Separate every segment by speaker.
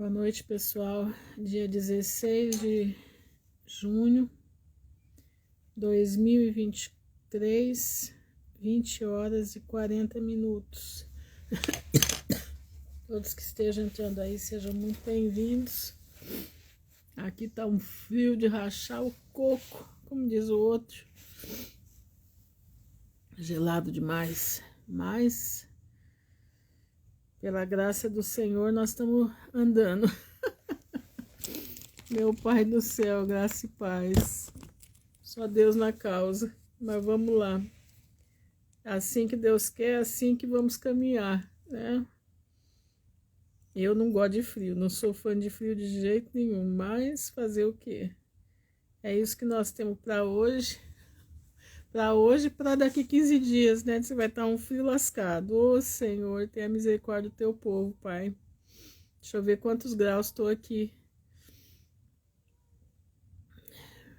Speaker 1: Boa noite, pessoal. Dia 16 de junho de 2023, 20 horas e 40 minutos. Todos que estejam entrando aí, sejam muito bem-vindos. Aqui tá um frio de rachar o coco, como diz o outro. Gelado demais, mas pela graça do Senhor nós estamos andando. Meu Pai do céu, graça e paz. Só Deus na causa. Mas vamos lá. Assim que Deus quer, assim que vamos caminhar, né? Eu não gosto de frio, não sou fã de frio de jeito nenhum, mas fazer o quê? É isso que nós temos para hoje. Para hoje e para daqui 15 dias, né? Você vai estar um frio lascado. Ô Senhor, tenha misericórdia do teu povo, Pai. Deixa eu ver quantos graus estou aqui.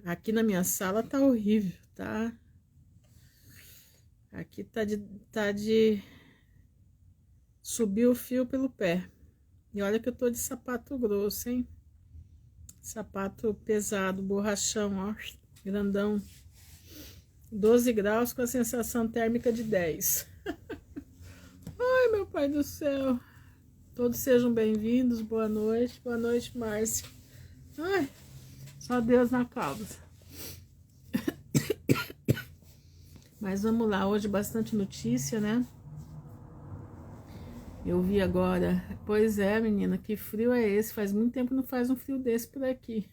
Speaker 1: Aqui na minha sala tá horrível, tá? Aqui tá de subir o fio pelo pé. E olha que eu tô de sapato grosso, hein? Sapato pesado, borrachão, ó, grandão. 12 graus com a sensação térmica de 10. Ai, meu Pai do céu. Todos sejam bem-vindos, boa noite. Boa noite, Márcia. Ai, só Deus na causa. Mas vamos lá, hoje bastante notícia, né? Eu vi agora. Pois é, menina, que frio é esse? Faz muito tempo que não faz um frio desse por aqui.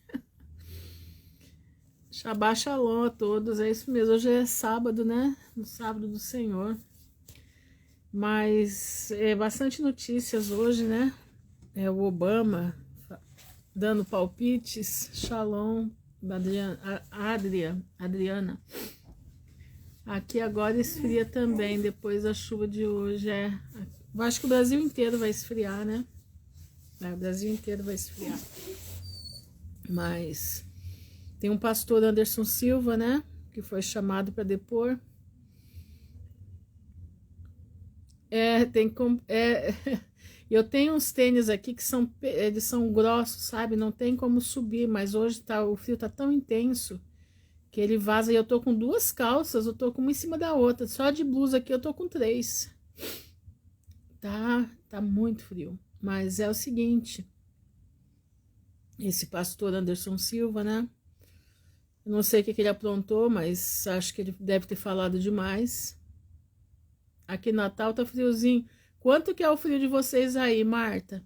Speaker 1: Shabbat Shalom a todos, é isso mesmo. Hoje é sábado, né? No sábado do Senhor. Mas é bastante notícias hoje, né? É o Obama dando palpites. Shalom, Adriana. Aqui agora esfria também, depois da chuva de hoje. Eu acho que o Brasil inteiro vai esfriar, né? O Brasil inteiro vai esfriar. Mas tem um pastor, Anderson Silva, né? Que foi chamado para depor. Eu tenho uns tênis aqui que eles são grossos, sabe? Não tem como subir, mas hoje o frio tá tão intenso que ele vaza. E eu tô com duas calças, eu tô com uma em cima da outra. Só de blusa aqui eu tô com 3. Tá muito frio. Mas é o seguinte, esse pastor Anderson Silva, né? Eu não sei o que ele aprontou, mas acho que ele deve ter falado demais. Aqui em Natal tá friozinho. Quanto que é o frio de vocês aí, Marta?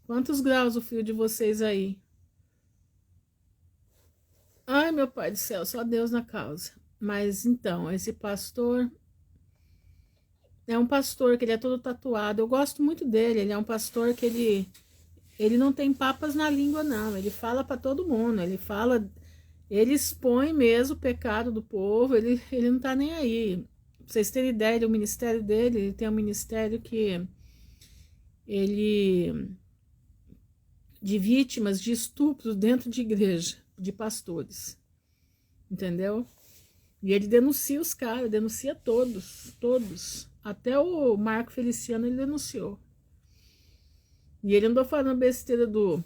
Speaker 1: Quantos graus o frio de vocês aí? Ai, meu Pai do céu, só Deus na causa. Mas então, esse pastor é um pastor que ele é todo tatuado. Eu gosto muito dele. Ele é um pastor que ele não tem papas na língua, não. Ele fala para todo mundo. Ele expõe mesmo o pecado do povo. Ele não tá nem aí. Pra vocês terem ideia, o ministério dele, ele tem um ministério que de vítimas de estupro dentro de igreja, de pastores, entendeu? E ele denuncia os caras, denuncia todos, até o Marco Feliciano ele denunciou. E ele andou falando besteira do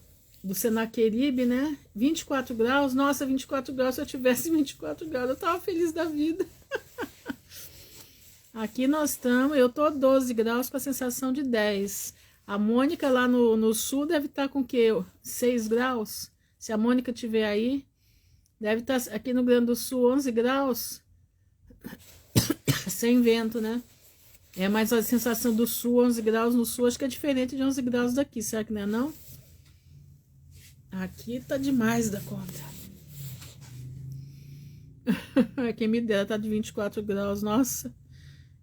Speaker 1: Senaqueribe, né? 24 graus, nossa, 24 graus, se eu tivesse 24 graus, eu tava feliz da vida. Aqui nós estamos, eu tô 12 graus com a sensação de 10. A Mônica lá no sul deve estar com o quê? 6 graus? Se a Mônica estiver aí, deve estar aqui no Rio Grande do Sul 11 graus. Sem vento, né? Mas a sensação do sul, 11 graus no sul, acho que é diferente de 11 graus daqui, será que não é não? Aqui tá demais da conta. Quem me dera tá de 24 graus, nossa.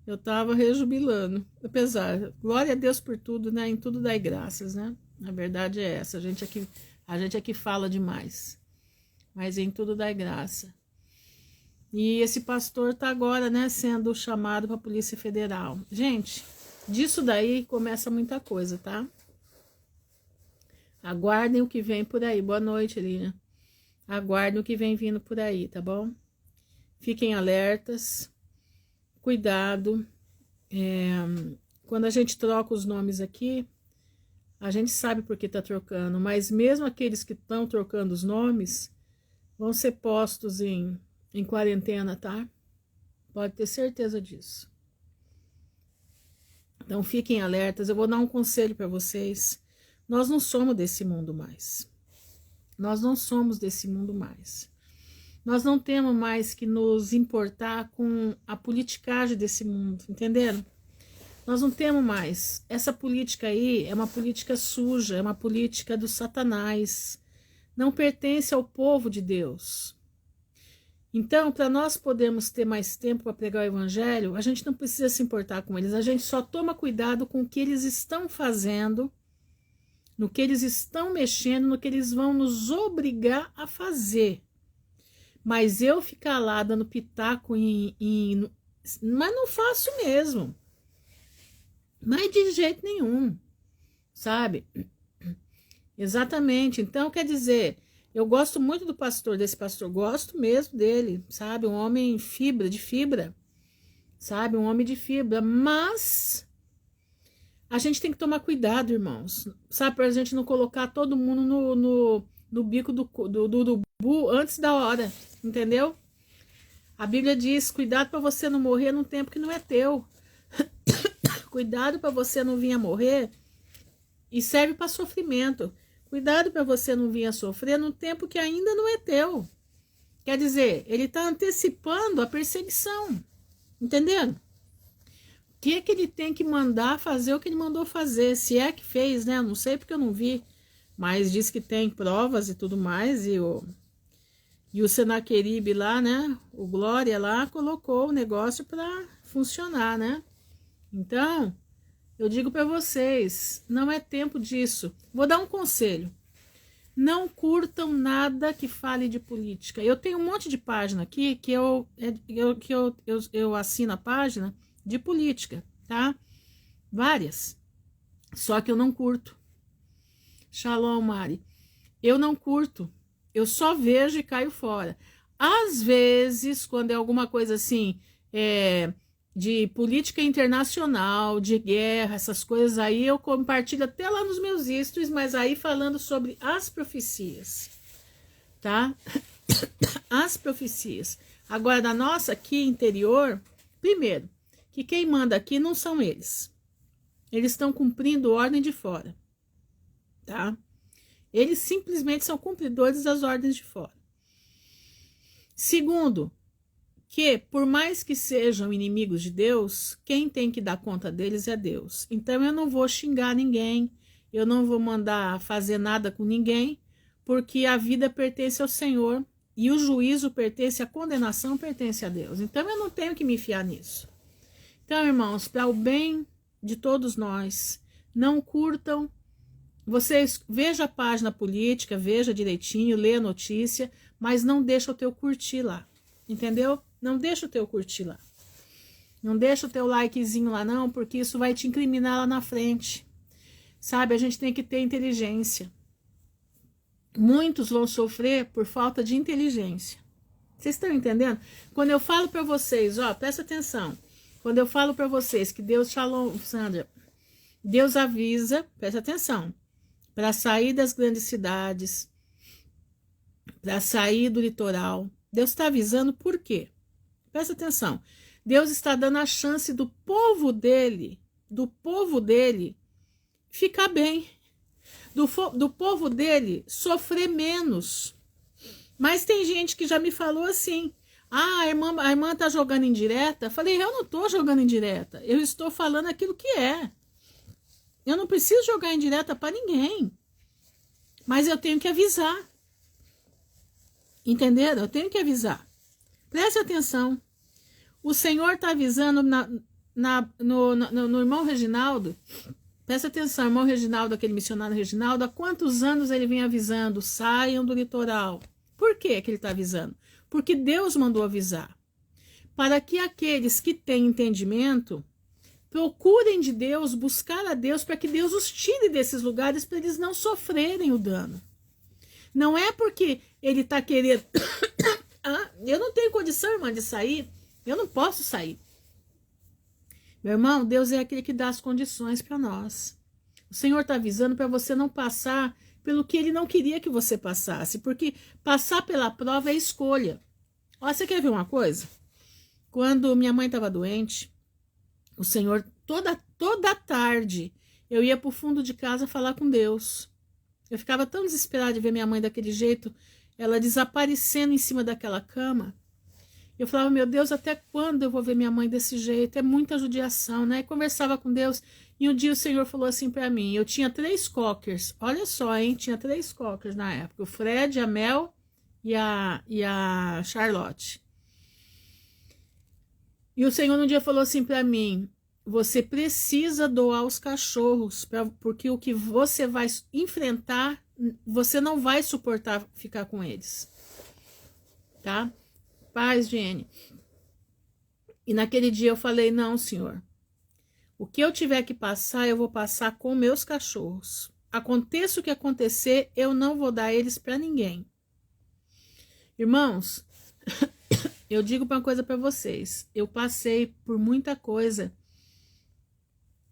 Speaker 1: Eu tava rejubilando, apesar, glória a Deus por tudo, né? Em tudo dai graças, né? A verdade é essa, a gente aqui fala demais, mas em tudo dai graça. E esse pastor tá agora, né, sendo chamado para a Polícia Federal. Gente, disso daí começa muita coisa, tá? Aguardem o que vem por aí. Boa noite, Lina. Aguardem o que vem vindo por aí, tá bom? Fiquem alertas. Cuidado, quando a gente troca os nomes aqui, A gente sabe por que está trocando, mas mesmo aqueles que estão trocando os nomes vão ser postos em quarentena, tá? Pode ter certeza disso. Então fiquem alertas. Eu vou dar um conselho para vocês. Nós não somos desse mundo mais. Nós não somos desse mundo mais. Nós não temos mais que nos importar com a politicagem desse mundo, entenderam? Nós não temos mais. Essa política aí é uma política suja, é uma política do Satanás. Não pertence ao povo de Deus. Então, para nós podermos ter mais tempo para pregar o evangelho, a gente não precisa se importar com eles. A gente só toma cuidado com o que eles estão fazendo, no que eles estão mexendo, no que eles vão nos obrigar a fazer. Mas eu ficar lá dando pitaco mas não faço mesmo. Mas de jeito nenhum, sabe? Exatamente. Então, quer dizer, eu gosto muito do pastor, desse pastor, gosto mesmo dele, sabe? Um homem de fibra, sabe? Um homem de fibra, mas a gente tem que tomar cuidado, irmãos, sabe? Pra gente não colocar todo mundo no bico do urubu antes da hora, entendeu? A Bíblia diz, cuidado para você não morrer num tempo que não é teu. Cuidado para você não vir a morrer e serve para sofrimento. Cuidado para você não vir a sofrer num tempo que ainda não é teu. Quer dizer, ele está antecipando a perseguição. Entendendo? O que é que ele tem que mandar fazer o que ele mandou fazer? Se é que fez, né? Eu não sei porque eu não vi. Mas diz que tem provas e tudo mais. E o Senaqueribe lá, né? O Glória lá colocou o negócio para funcionar, né? Então, eu digo para vocês, não é tempo disso. Vou dar um conselho. Não curtam nada que fale de política. Eu tenho um monte de página aqui que eu assino a página de política, tá? Várias. Só que eu não curto. Shalom, Mari. Eu não curto. Eu só vejo e caio fora. Às vezes, quando é alguma coisa assim, de política internacional, de guerra, essas coisas aí, eu compartilho até lá nos meus stories, mas aí falando sobre as profecias, tá? As profecias. Agora, da nossa aqui interior, primeiro, que quem manda aqui não são eles. Eles estão cumprindo ordem de fora, tá? Eles simplesmente são cumpridores das ordens de fora. Segundo, que por mais que sejam inimigos de Deus, quem tem que dar conta deles é Deus. Então eu não vou xingar ninguém, eu não vou mandar fazer nada com ninguém, porque a vida pertence ao Senhor e o juízo pertence, a condenação pertence a Deus. Então eu não tenho que me enfiar nisso. Então, irmãos, para o bem de todos nós, não curtam. Vocês vejam a página política, veja direitinho, lê a notícia, mas não deixa o teu curtir lá, entendeu? Não deixa o teu curtir lá. Não deixa o teu likezinho lá não, porque isso vai te incriminar lá na frente. Sabe, a gente tem que ter inteligência. Muitos vão sofrer por falta de inteligência. Vocês estão entendendo? Quando eu falo para vocês, ó, presta atenção. Quando eu falo para vocês que Deus, Shalom, Sandra, Deus avisa, presta atenção, para sair das grandes cidades, para sair do litoral. Deus está avisando por quê? Presta atenção. Deus está dando a chance do povo dele ficar bem, do povo dele sofrer menos. Mas tem gente que já me falou assim, a irmã tá jogando indireta. Falei, eu não tô jogando indireta, eu estou falando aquilo que é. Eu não preciso jogar indireta para ninguém, mas eu tenho que avisar. Entenderam? Eu tenho que avisar. Preste atenção. O Senhor está avisando no irmão Reginaldo. Presta atenção, irmão Reginaldo, aquele missionário Reginaldo, há quantos anos ele vem avisando? Saiam do litoral. Por que ele está avisando? Porque Deus mandou avisar. Para que aqueles que têm entendimento procurem de Deus, buscar a Deus, para que Deus os tire desses lugares, para eles não sofrerem o dano. Não é porque ele está querendo... eu não tenho condição, irmã, de sair. Eu não posso sair. Meu irmão, Deus é aquele que dá as condições para nós. O Senhor está avisando para você não passar pelo que Ele não queria que você passasse, porque passar pela prova é escolha. Ó, você quer ver uma coisa? Quando minha mãe estava doente, o Senhor, toda tarde, eu ia para o fundo de casa falar com Deus. Eu ficava tão desesperada de ver minha mãe daquele jeito, ela desaparecendo em cima daquela cama. Eu falava, meu Deus, até quando eu vou ver minha mãe desse jeito? É muita judiação, né? E conversava com Deus, e um dia o Senhor falou assim para mim, eu tinha 3 cockers, olha só, hein? Tinha 3 cockers na época, o Fred, a Mel e a Charlotte. E o Senhor um dia falou assim para mim, você precisa doar os cachorros, porque o que você vai enfrentar, você não vai suportar ficar com eles. Tá? Paz, Jenny. E naquele dia eu falei, não, Senhor. O que eu tiver que passar, eu vou passar com meus cachorros. Aconteça o que acontecer, eu não vou dar eles para ninguém. Irmãos, eu digo uma coisa para vocês. Eu passei por muita coisa.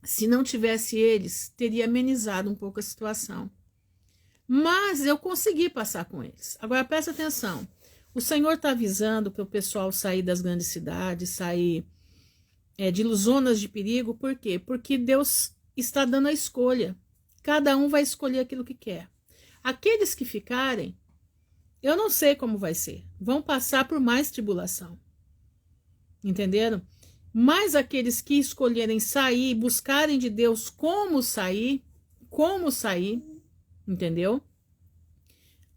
Speaker 1: Se não tivesse eles, teria amenizado um pouco a situação. Mas eu consegui passar com eles. Agora presta atenção. O Senhor está avisando para o pessoal sair das grandes cidades, sair de zonas de perigo. Por quê? Porque Deus está dando a escolha. Cada um vai escolher aquilo que quer. Aqueles que ficarem, eu não sei como vai ser. Vão passar por mais tribulação. Entenderam? Mas aqueles que escolherem sair, buscarem de Deus como sair, entendeu?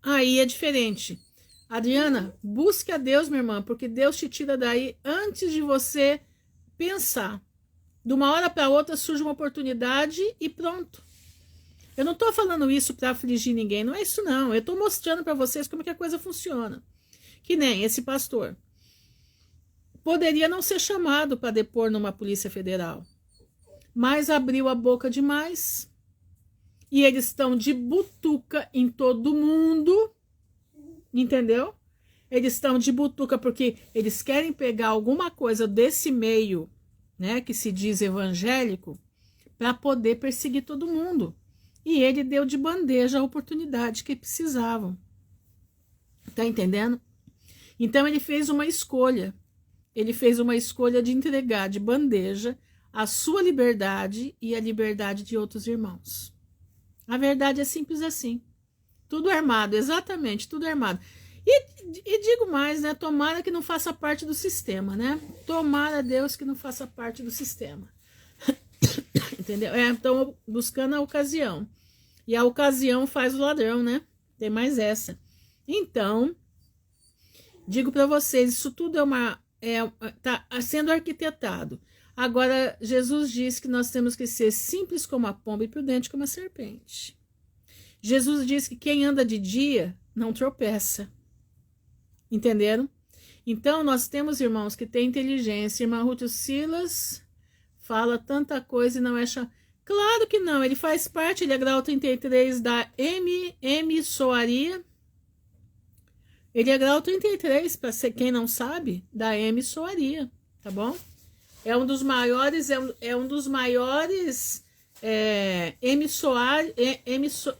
Speaker 1: Aí é diferente. Adriana, busque a Deus, minha irmã, porque Deus te tira daí antes de você pensar. De uma hora para outra surge uma oportunidade e pronto. Eu não estou falando isso para afligir ninguém, não é isso não. Eu estou mostrando para vocês como que a coisa funciona. Que nem esse pastor. Poderia não ser chamado para depor numa polícia federal, mas abriu a boca demais. E eles estão de butuca em todo mundo, entendeu? Eles estão de butuca porque eles querem pegar alguma coisa desse meio, né, que se diz evangélico, para poder perseguir todo mundo. E ele deu de bandeja a oportunidade que precisavam. Tá entendendo? Então ele fez uma escolha. Ele fez uma escolha de entregar de bandeja a sua liberdade e a liberdade de outros irmãos. A verdade é simples assim. Tudo armado, exatamente, tudo armado. E digo mais, né? Tomara que não faça parte do sistema, né? Tomara Deus que não faça parte do sistema. Entendeu? Estão buscando a ocasião. E a ocasião faz o ladrão, né? Tem mais essa. Então, digo para vocês, isso tudo tá sendo arquitetado. Agora, Jesus diz que nós temos que ser simples como a pomba e prudente como a serpente. Jesus diz que quem anda de dia não tropeça. Entenderam? Então, nós temos irmãos que têm inteligência. Irmã Ruth Silas fala tanta coisa e não é... Claro que não, ele faz parte, ele é grau 33 da emissoaria. Ele é grau 33, para quem não sabe, da emissoaria, tá bom? É um dos maiores,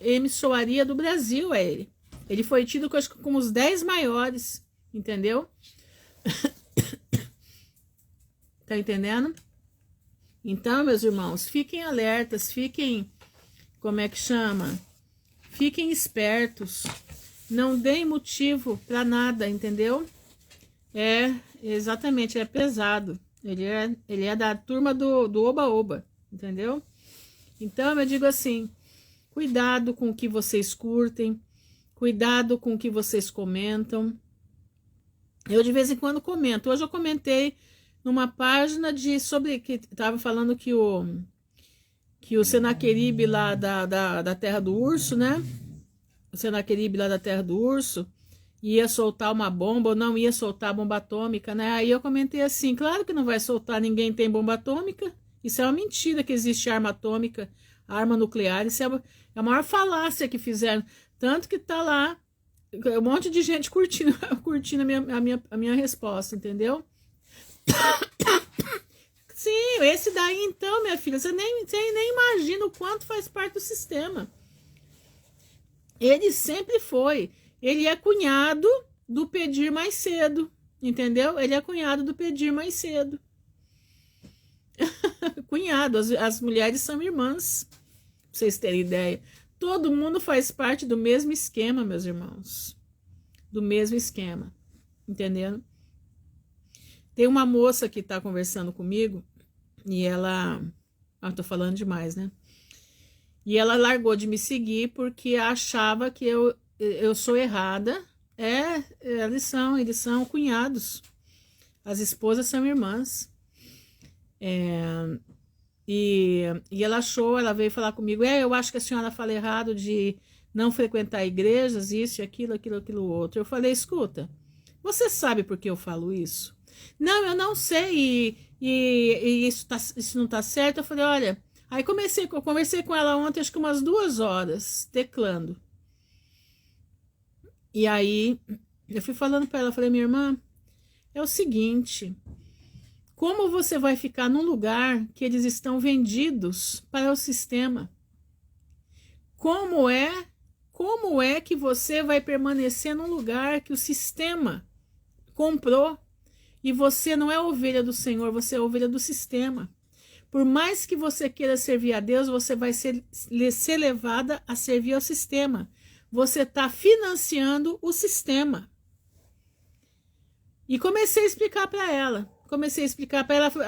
Speaker 1: emissoaria do Brasil, é ele. Ele foi tido como os 10 maiores, entendeu? Tá entendendo? Então, meus irmãos, fiquem alertas, fiquem, como é que chama? Fiquem espertos. Não deem motivo para nada, entendeu? Exatamente, é pesado. Ele é da turma do oba-oba, entendeu? Então, eu digo assim, cuidado com o que vocês curtem, cuidado com o que vocês comentam. Eu, de vez em quando, comento. Hoje eu comentei numa página sobre que estava falando que o Senaqueribe lá da Terra do Urso, né? O Senaqueribe lá da Terra do Urso ia soltar uma bomba ou não ia soltar bomba atômica, né? Aí eu comentei assim, claro que não vai soltar, ninguém tem bomba atômica. Isso é uma mentira que existe arma atômica, arma nuclear. Isso é a maior falácia que fizeram. Tanto que tá lá um monte de gente curtindo a minha resposta, entendeu? Sim, esse daí então, minha filha, você nem imagina o quanto faz parte do sistema. Ele sempre foi. Ele é cunhado do pedir mais cedo, entendeu? Ele é cunhado do pedir mais cedo. Cunhado, as mulheres são irmãs, pra vocês terem ideia. Todo mundo faz parte do mesmo esquema, meus irmãos. Do mesmo esquema, entendendo? Tem uma moça que tá conversando comigo e ela... Ah, tô falando demais, né? E ela largou de me seguir porque achava que eu sou errada. Eles são cunhados. As esposas são irmãs. E ela veio falar comigo, eu acho que a senhora fala errado de não frequentar igrejas, isso, aquilo, outro. Eu falei, escuta, você sabe por que eu falo isso? Não, eu não sei, e isso não tá certo. Eu falei, olha, aí eu conversei com ela ontem, acho que umas 2 horas, teclando. E aí, eu fui falando para ela, falei, minha irmã, é o seguinte, como você vai ficar num lugar que eles estão vendidos para o sistema? Como é que você vai permanecer num lugar que o sistema comprou e você não é ovelha do Senhor, você é ovelha do sistema? Por mais que você queira servir a Deus, você vai ser levada a servir ao sistema. Você está financiando o sistema. E comecei a explicar para ela.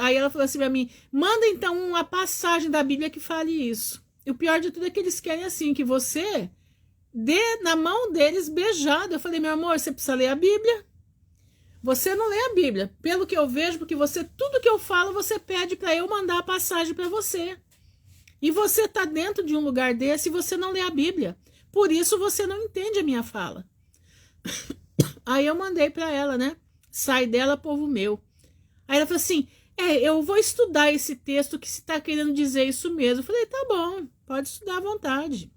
Speaker 1: Aí ela falou assim para mim, manda então uma passagem da Bíblia que fale isso. E o pior de tudo é que eles querem assim, que você dê na mão deles beijado. Eu falei, meu amor, você precisa ler a Bíblia. Você não lê a Bíblia, pelo que eu vejo, porque tudo que eu falo, você pede para eu mandar a passagem para você. E você tá dentro de um lugar desse e você não lê a Bíblia. Por isso você não entende a minha fala. Aí eu mandei para ela, né? Sai dela, povo meu. Aí ela falou assim, eu vou estudar esse texto que se está querendo dizer isso mesmo. Eu falei, tá bom, pode estudar à vontade.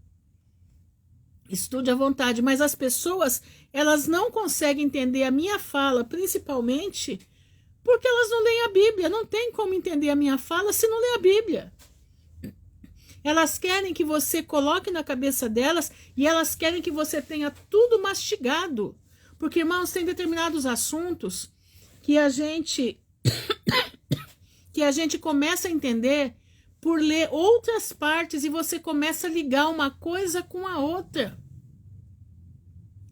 Speaker 1: Estude à vontade, mas as pessoas, elas não conseguem entender a minha fala, principalmente porque elas não leem a Bíblia. Não tem como entender a minha fala se não lê a Bíblia. Elas querem que você coloque na cabeça delas e elas querem que você tenha tudo mastigado. Porque, irmãos, tem determinados assuntos que a gente começa a entender por ler outras partes e você começa a ligar uma coisa com a outra.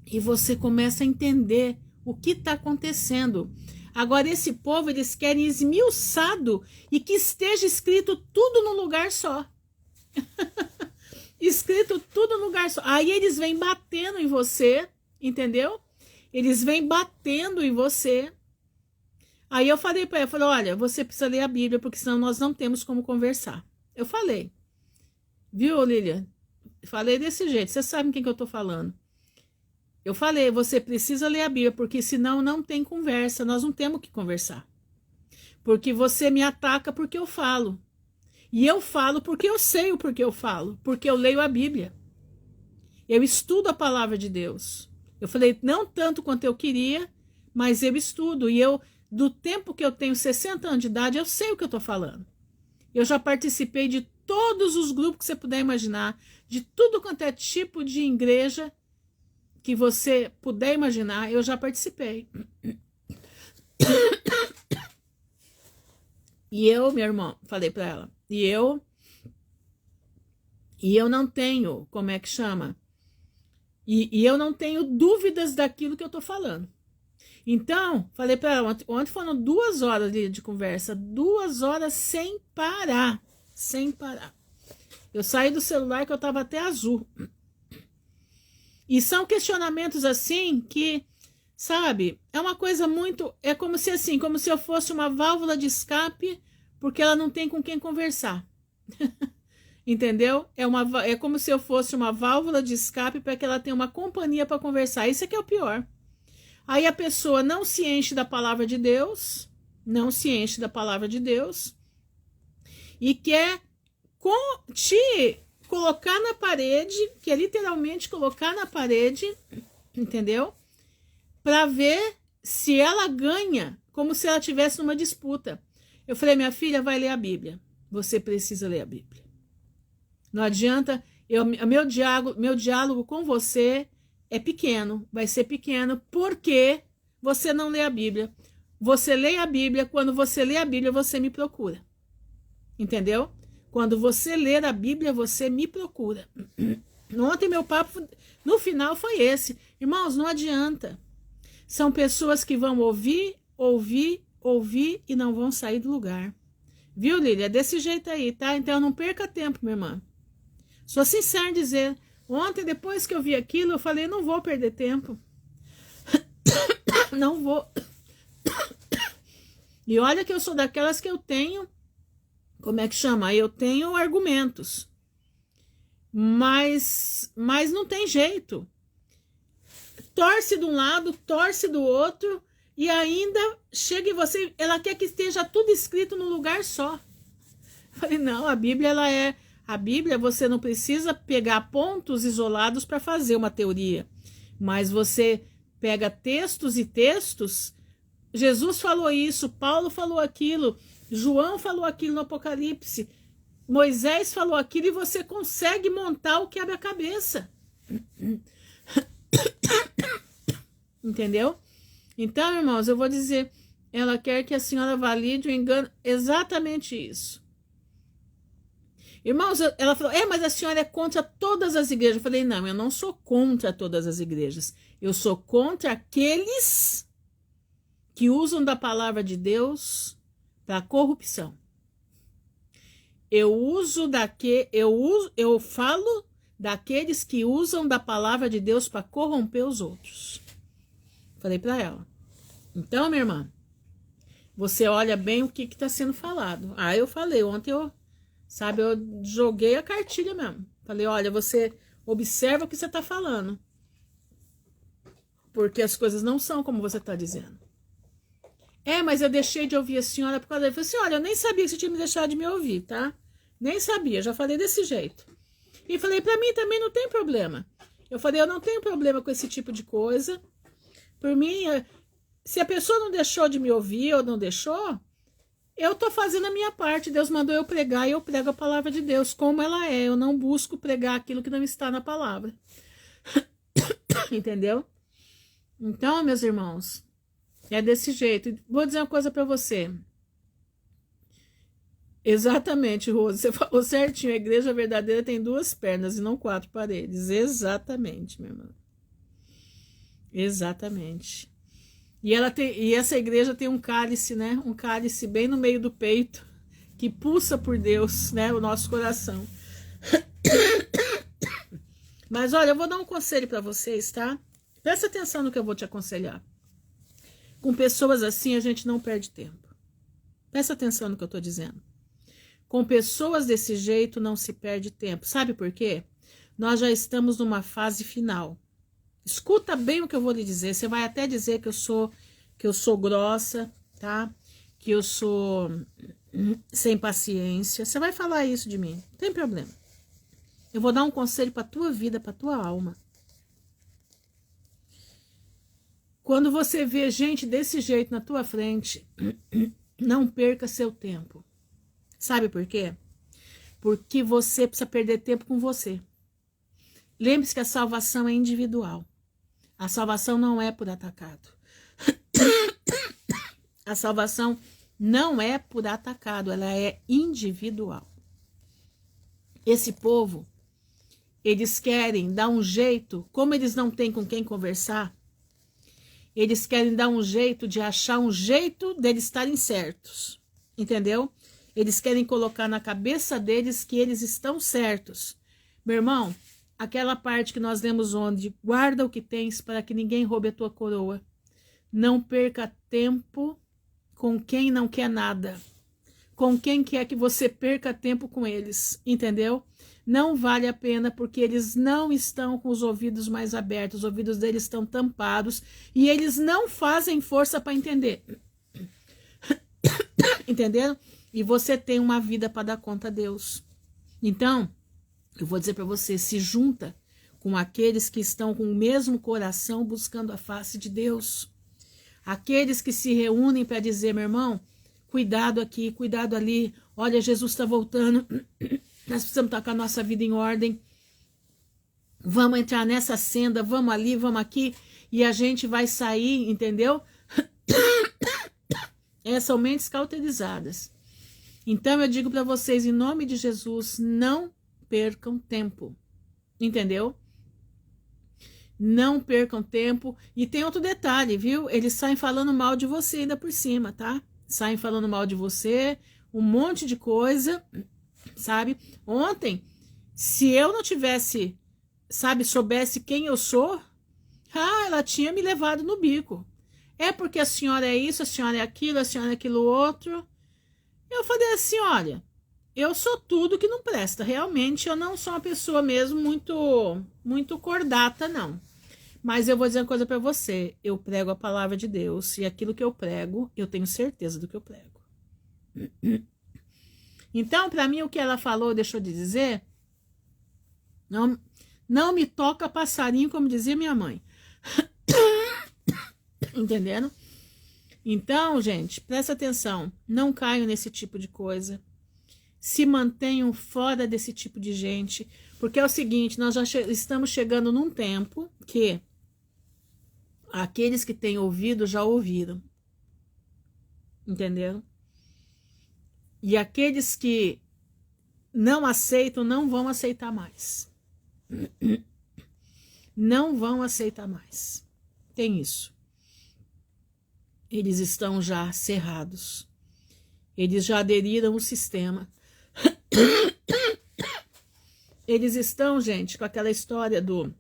Speaker 1: E você começa a entender o que está acontecendo. Agora, esse povo, eles querem esmiuçado e que esteja escrito tudo num lugar só. Escrito tudo num lugar só. Aí eles vêm batendo em você, entendeu? Eles vêm batendo em você. Aí eu falei para ela, olha, você precisa ler a Bíblia, porque senão nós não temos como conversar. Eu falei. Viu, Lilian? Falei desse jeito, você sabe com quem que eu tô falando. Eu falei, você precisa ler a Bíblia, porque senão não tem conversa, nós não temos que conversar. Porque você me ataca porque eu falo. E eu falo porque eu sei o porquê eu falo, porque eu leio a Bíblia. Eu estudo a palavra de Deus. Eu falei, não tanto quanto eu queria, mas eu estudo. E do tempo que eu tenho 60 anos de idade, eu sei o que eu estou falando. Eu já participei de todos os grupos que você puder imaginar, de tudo quanto é tipo de igreja que você puder imaginar, eu já participei. E eu, minha irmã, falei para ela, e eu não tenho, como é que chama? E eu não tenho dúvidas daquilo que eu tô falando. Então, falei para ela, ontem foram 2 horas de conversa, 2 horas sem parar. Eu saí do celular que eu tava até azul. E são questionamentos assim que, sabe, é uma coisa muito, é como se eu fosse uma válvula de escape, porque ela não tem com quem conversar. Entendeu? É como se eu fosse uma válvula de escape para que ela tenha uma companhia para conversar. Isso é que é o pior. Aí a pessoa não se enche da palavra de Deus, e quer te colocar na parede, que é literalmente colocar na parede, entendeu? Para ver se ela ganha, como se ela estivesse numa disputa. Eu falei, minha filha, vai ler a Bíblia. Você precisa ler a Bíblia. Não adianta, meu diálogo com você é pequeno, vai ser pequeno, porque você não lê a Bíblia. Você lê a Bíblia, quando você lê a Bíblia, você me procura. Entendeu? Quando você ler a Bíblia, você me procura. Ontem meu papo, no final, foi esse. Irmãos, não adianta. São pessoas que vão ouvir e não vão sair do lugar. Viu, Lília? É desse jeito aí, tá? Então não perca tempo, minha irmã. Sou sincera em dizer, ontem, depois que eu vi aquilo, eu falei, não vou perder tempo. Não vou. E olha que eu sou daquelas que eu tenho, como é que chama? Eu tenho argumentos. Mas não tem jeito. Torce de um lado, torce do outro, e ainda chega em você, ela quer que esteja tudo escrito num lugar só. Eu falei, não, a Bíblia, a Bíblia, você não precisa pegar pontos isolados para fazer uma teoria, mas você pega textos e textos. Jesus falou isso, Paulo falou aquilo, João falou aquilo no Apocalipse, Moisés falou aquilo, e você consegue montar o quebra-cabeça. Entendeu? Então, irmãos, eu vou dizer, ela quer que a senhora valide o engano, exatamente isso. Irmãos, ela falou, mas a senhora é contra todas as igrejas. Eu falei, não, eu não sou contra todas as igrejas. Eu sou contra aqueles que usam da palavra de Deus para corrupção. Eu falo daqueles que usam da palavra de Deus para corromper os outros. Falei para ela. Então, minha irmã, você olha bem o que está sendo falado. Eu falei, ontem eu joguei a cartilha mesmo. Falei, olha, você observa o que você está falando. Porque as coisas não são como você está dizendo. Mas eu deixei de ouvir a senhora por causa dele. Eu falei assim, olha, eu nem sabia que você tinha me deixado de me ouvir, tá? Nem sabia, já falei desse jeito. E falei, pra mim também não tem problema. Eu falei, eu não tenho problema com esse tipo de coisa. Por mim, se a pessoa não deixou de me ouvir ou não deixou, eu tô fazendo a minha parte. Deus mandou eu pregar e eu prego a palavra de Deus como ela é. Eu não busco pregar aquilo que não está na palavra. Entendeu? Então, meus irmãos, é desse jeito. Vou dizer uma coisa pra você. Exatamente, Rose, você falou certinho. A igreja verdadeira tem 2 pernas e não 4 paredes. Exatamente, minha irmã. Exatamente. E essa igreja tem um cálice, né? Um cálice bem no meio do peito, que pulsa por Deus, né? O nosso coração. Mas olha, eu vou dar um conselho para vocês, tá? Presta atenção no que eu vou te aconselhar. Com pessoas assim, a gente não perde tempo. Presta atenção no que eu tô dizendo. Com pessoas desse jeito, não se perde tempo. Sabe por quê? Nós já estamos numa fase final. Escuta bem o que eu vou lhe dizer. Você vai até dizer que eu sou grossa, tá? Que eu sou sem paciência. Você vai falar isso de mim. Não tem problema. Eu vou dar um conselho para tua vida, para tua alma. Quando você vê gente desse jeito na tua frente, não perca seu tempo. Sabe por quê? Porque você precisa perder tempo com você. Lembre-se que a salvação é individual. A salvação não é por atacado. A salvação não é por atacado, ela é individual. Esse povo, eles querem dar um jeito, como eles não têm com quem conversar, eles querem dar um jeito de achar um jeito deles estarem certos. Entendeu? Eles querem colocar na cabeça deles que eles estão certos. Meu irmão, aquela parte que nós lemos onde, guarda o que tens para que ninguém roube a tua coroa. Não perca tempo com quem não quer nada. Com quem quer que você perca tempo com eles. Entendeu? Não vale a pena porque eles não estão com os ouvidos mais abertos. Os ouvidos deles estão tampados e eles não fazem força para entender. Entenderam? E você tem uma vida para dar conta a Deus. Então, eu vou dizer para você, se junta com aqueles que estão com o mesmo coração buscando a face de Deus. Aqueles que se reúnem para dizer, meu irmão, cuidado aqui, cuidado ali, olha, Jesus está voltando, nós precisamos estar com a nossa vida em ordem, vamos entrar nessa senda, vamos ali, vamos aqui, e a gente vai sair, entendeu? São mentes cauterizadas. Então eu digo para vocês, em nome de Jesus, não percam tempo, entendeu? Não percam tempo. E tem outro detalhe, viu? Eles saem falando mal de você ainda por cima, tá? Saem falando mal de você, um monte de coisa, sabe? Ontem, se eu não tivesse, sabe, soubesse quem eu sou, ela tinha me levado no bico. É porque a senhora é isso, a senhora é aquilo, a senhora é aquilo outro. Eu falei assim, olha, eu sou tudo que não presta. Realmente eu não sou uma pessoa mesmo muito cordata, não. Mas eu vou dizer uma coisa para você, eu prego a palavra de Deus e aquilo que eu prego, eu tenho certeza do que eu prego. Então, para mim, o que ela falou, deixou de dizer, não me toca passarinho, como dizia minha mãe. Entendendo? Então, gente, presta atenção, não caiam nesse tipo de coisa. Se mantenham fora desse tipo de gente, porque é o seguinte, nós já estamos chegando num tempo que aqueles que têm ouvido já ouviram, entenderam? E aqueles que não aceitam, não vão aceitar mais. Não vão aceitar mais. Tem isso. Eles estão já cerrados. Eles já aderiram ao sistema. Eles estão, gente, com aquela história do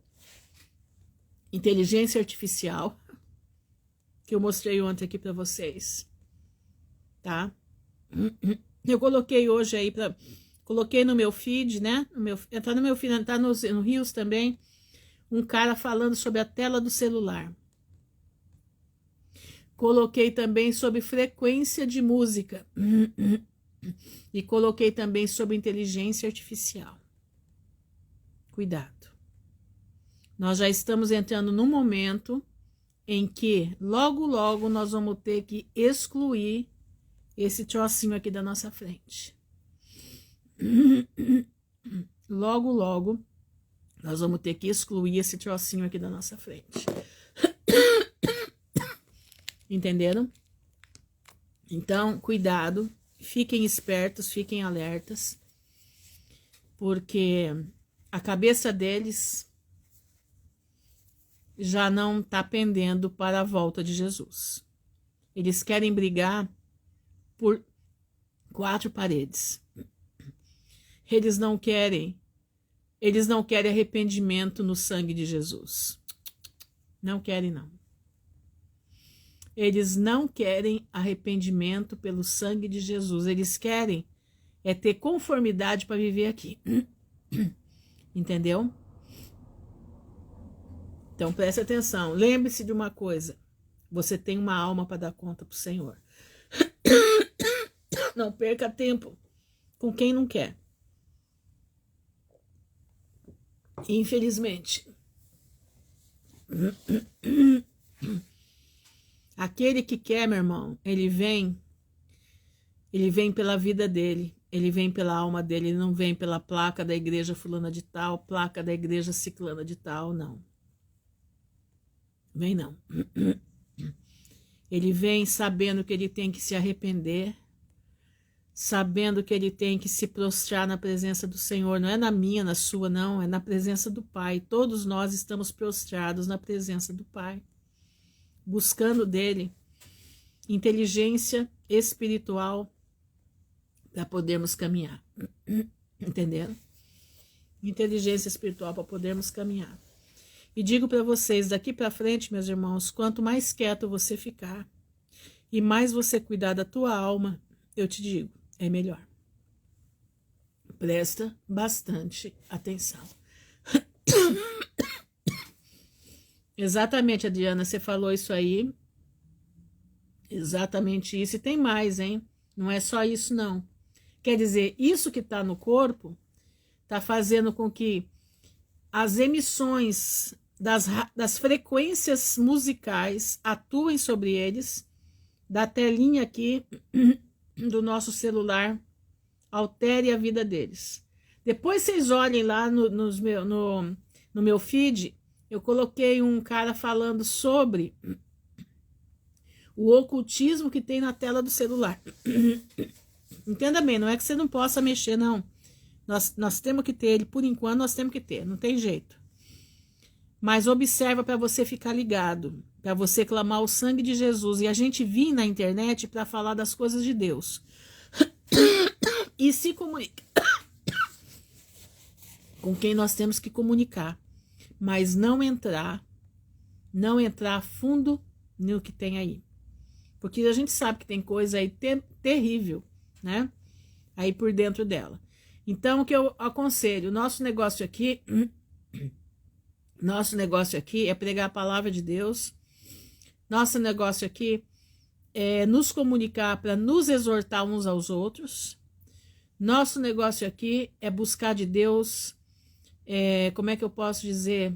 Speaker 1: inteligência artificial que eu mostrei ontem aqui para vocês, tá? Eu coloquei hoje aí coloquei no meu feed, né? Tá no meu feed, tá no Rios também, um cara falando sobre a tela do celular. Coloquei também sobre frequência de música e coloquei também sobre inteligência artificial. Cuidado. Nós já estamos entrando num momento em que logo, logo nós vamos ter que excluir esse trocinho aqui da nossa frente. Logo, logo nós vamos ter que excluir esse trocinho aqui da nossa frente. Entenderam? Então, cuidado, fiquem espertos, fiquem alertas, porque a cabeça deles já não está pendendo para a volta de Jesus. Eles querem brigar por 4 paredes. Eles não querem arrependimento no sangue de Jesus. Não querem, não. Eles não querem arrependimento pelo sangue de Jesus. Eles querem ter conformidade para viver aqui. Entendeu? Então preste atenção. Lembre-se de uma coisa. Você tem uma alma para dar conta para o Senhor. Não perca tempo com quem não quer. Infelizmente. Aquele que quer, meu irmão, ele vem pela vida dele, ele vem pela alma dele, ele não vem pela placa da igreja fulana de tal, placa da igreja ciclana de tal, não. Vem não. Ele vem sabendo que ele tem que se arrepender, sabendo que ele tem que se prostrar na presença do Senhor, não é na minha, na sua, não, é na presença do Pai. Todos nós estamos prostrados na presença do Pai, buscando dele inteligência espiritual para podermos caminhar. Entenderam? Inteligência espiritual para podermos caminhar. E digo para vocês, daqui para frente, meus irmãos, quanto mais quieto você ficar e mais você cuidar da tua alma, eu te digo, é melhor. Presta bastante atenção. Exatamente, Adriana, você falou isso aí. Exatamente isso. E tem mais, hein? Não é só isso, não. Quer dizer, isso que está no corpo está fazendo com que as emissões das frequências musicais atuem sobre eles, da telinha aqui, do nosso celular altere a vida deles. Depois vocês olhem lá no meu feed, eu coloquei um cara falando sobre o ocultismo que tem na tela do celular. Entenda bem, não é que você não possa mexer, não. Nós temos que ter ele, por enquanto nós temos que ter, não tem jeito. Mas observa para você ficar ligado, para você clamar o sangue de Jesus. E a gente vir na internet para falar das coisas de Deus. E se comunica com quem nós temos que comunicar. Mas não entrar a fundo no que tem aí. Porque a gente sabe que tem coisa aí terrível, né? Aí por dentro dela. Então, o que eu aconselho, nosso negócio aqui é pregar a palavra de Deus. Nosso negócio aqui é nos comunicar para nos exortar uns aos outros. Nosso negócio aqui é buscar de Deus, como é que eu posso dizer?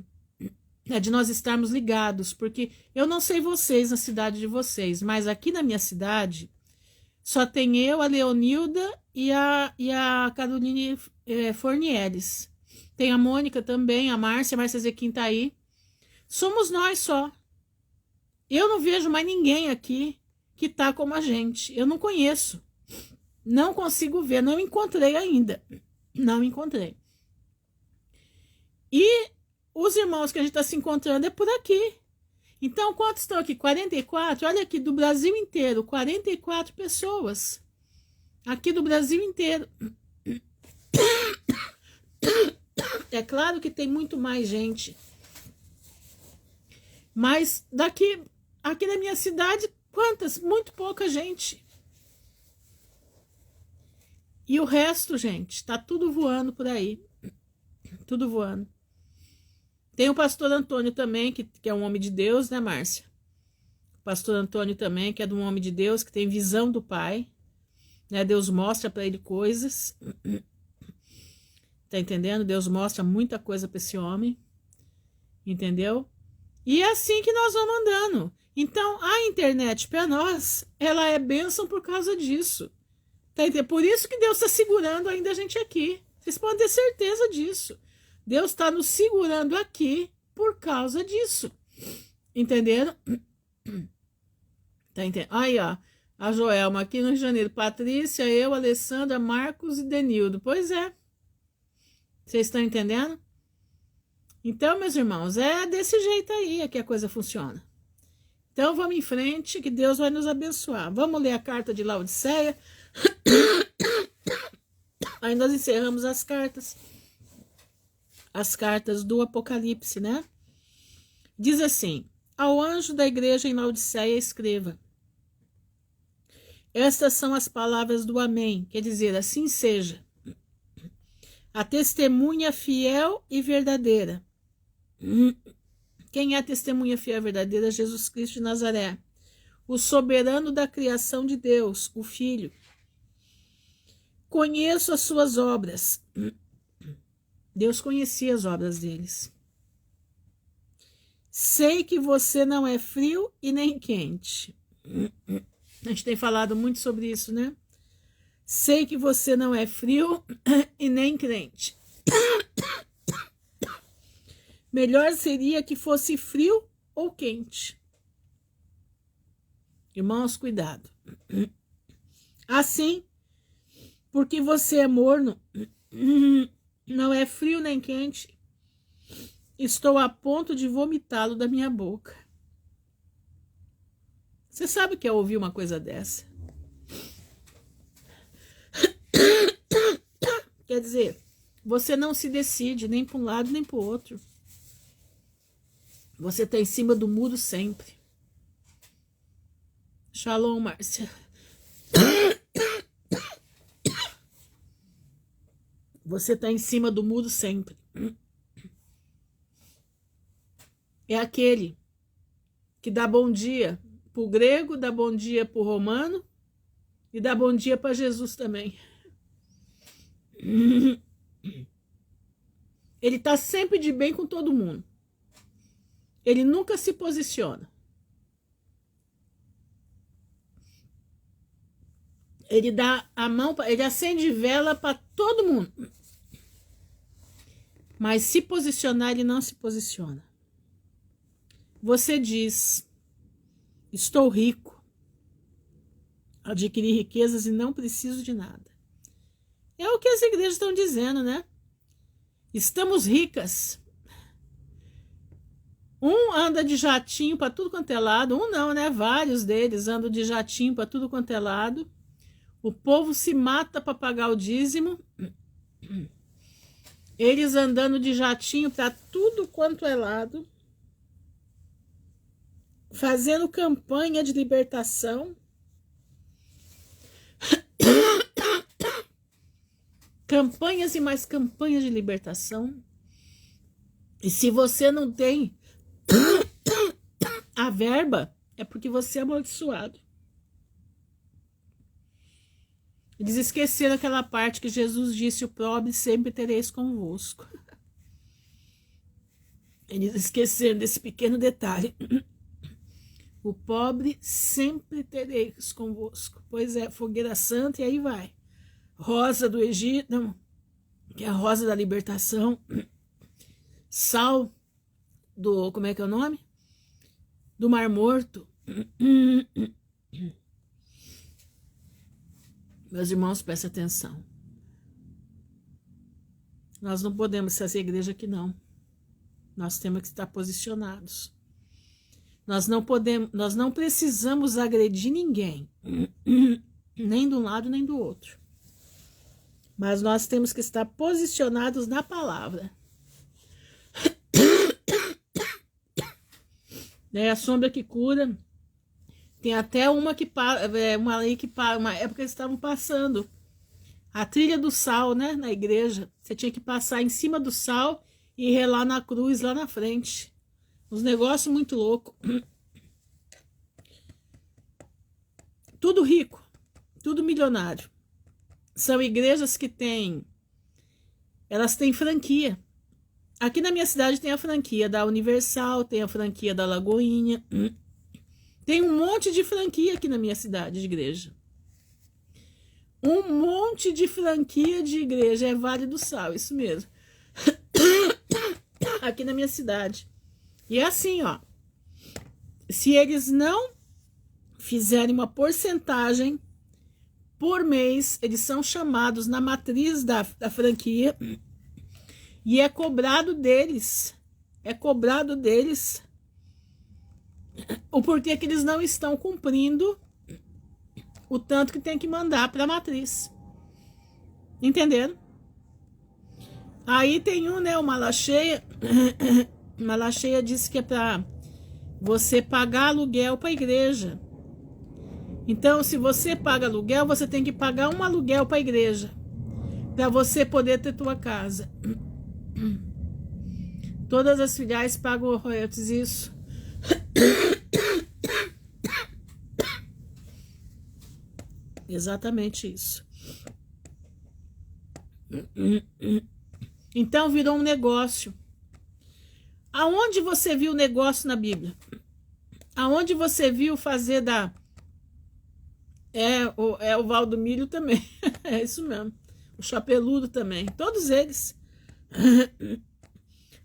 Speaker 1: É de nós estarmos ligados, porque eu não sei vocês na cidade de vocês, mas aqui na minha cidade só tem eu, a Leonilda e a Caroline Fornieles. Tem a Mônica também, a Márcia Zequim tá aí. Somos nós só. Eu não vejo mais ninguém aqui que tá como a gente. Eu não conheço. Não consigo ver, não encontrei ainda. Não encontrei. E os irmãos que a gente está se encontrando é por aqui. Então, quantos estão aqui? 44? Olha aqui, do Brasil inteiro, 44 pessoas. Aqui do Brasil inteiro. É claro que tem muito mais gente. Mas aqui na minha cidade, quantas? Muito pouca gente. E o resto, gente, tá tudo voando por aí. Tudo voando. Tem o pastor Antônio também, que é um homem de Deus, né, Márcia? O pastor Antônio também, que é de um homem de Deus, que tem visão do Pai. Né? Deus mostra para ele coisas. Tá entendendo? Deus mostra muita coisa para esse homem. Entendeu? E é assim que nós vamos andando. Então, a internet, para nós, ela é bênção por causa disso. Tá entendendo? Por isso que Deus está segurando ainda a gente aqui. Vocês podem ter certeza disso. Deus está nos segurando aqui por causa disso. Entenderam? Tá entendendo? Aí, ó. A Joelma aqui no Rio de Janeiro. Patrícia, eu, Alessandra, Marcos e Denildo. Pois é. Vocês estão entendendo? Então, meus irmãos, é desse jeito aí que a coisa funciona. Então, vamos em frente, que Deus vai nos abençoar. Vamos ler a carta de Laodiceia. Aí nós encerramos as cartas do Apocalipse, né? Diz assim: ao anjo da igreja em Laodiceia escreva: estas são as palavras do Amém, quer dizer, assim seja. A testemunha fiel e verdadeira. Quem é a testemunha fiel e verdadeira? Jesus Cristo de Nazaré, o soberano da criação de Deus, o Filho. Conheço as suas obras. Deus conhecia as obras deles. Sei que você não é frio e nem quente. A gente tem falado muito sobre isso, né? Sei que você não é frio e nem crente. Melhor seria que fosse frio ou quente. Irmãos, cuidado. Assim, porque você é morno, não é frio nem quente, estou a ponto de vomitá-lo da minha boca. Você sabe o que é ouvir uma coisa dessa? Quer dizer, você não se decide nem para um lado nem para o outro. Você está em cima do muro sempre. Shalom, Márcia. Você está em cima do muro sempre. É aquele que dá bom dia para o grego, dá bom dia para o romano e dá bom dia para Jesus também. Ele está sempre de bem com todo mundo. Ele nunca se posiciona. Ele dá a mão, ele acende vela para todo mundo. Mas se posicionar, ele não se posiciona. Você diz, estou rico, adquiri riquezas e não preciso de nada. É o que as igrejas estão dizendo, né? Estamos ricas. Um anda de jatinho para tudo quanto é lado. Um não, né? Vários deles andam de jatinho para tudo quanto é lado. O povo se mata para pagar o dízimo. Eles andando de jatinho para tudo quanto é lado. Fazendo campanha de libertação. Campanhas e mais campanhas de libertação. E se você não tem a verba, é porque você é amaldiçoado. Eles esqueceram aquela parte que Jesus disse, o pobre sempre tereis convosco. Eles esqueceram desse pequeno detalhe. O pobre sempre tereis convosco. Pois é, fogueira santa e aí vai. Rosa do Egito, que é a rosa da libertação. Sal do, como é que é o nome? Do Mar Morto. Meus irmãos, prestem atenção. Nós não podemos ser essa igreja aqui, não. Nós temos que estar posicionados. Nós não precisamos agredir ninguém, nem de um lado nem do outro. Mas nós temos que estar posicionados na palavra. É a sombra que cura. Tem até uma lei que uma época eles estavam passando a trilha do sal, né, na igreja. Você tinha que passar em cima do sal e relar na cruz lá na frente. Uns negócios muito loucos. Tudo rico, tudo milionário. São igrejas que elas têm franquia. Aqui na minha cidade tem a franquia da Universal, tem a franquia da Lagoinha. Tem um monte de franquia aqui na minha cidade de igreja. Um monte de franquia de igreja. É Vale do Sal, isso mesmo. Aqui na minha cidade. E é assim, ó. Se eles não fizerem uma porcentagem por mês, eles são chamados na matriz da franquia e é cobrado deles. É cobrado deles o porquê que eles não estão cumprindo o tanto que tem que mandar para a matriz. Entenderam? Aí tem né, o Malacheia. Malacheia disse que é para você pagar aluguel para a igreja. Então, se você paga aluguel, você tem que pagar um aluguel para a igreja, para você poder ter tua casa. Todas as filiais pagam royalties, isso. Exatamente isso. Então virou um negócio. Aonde você viu negócio na Bíblia? Aonde você viu fazer o Valdomiro também. É isso mesmo. O Chapeludo também. Todos eles.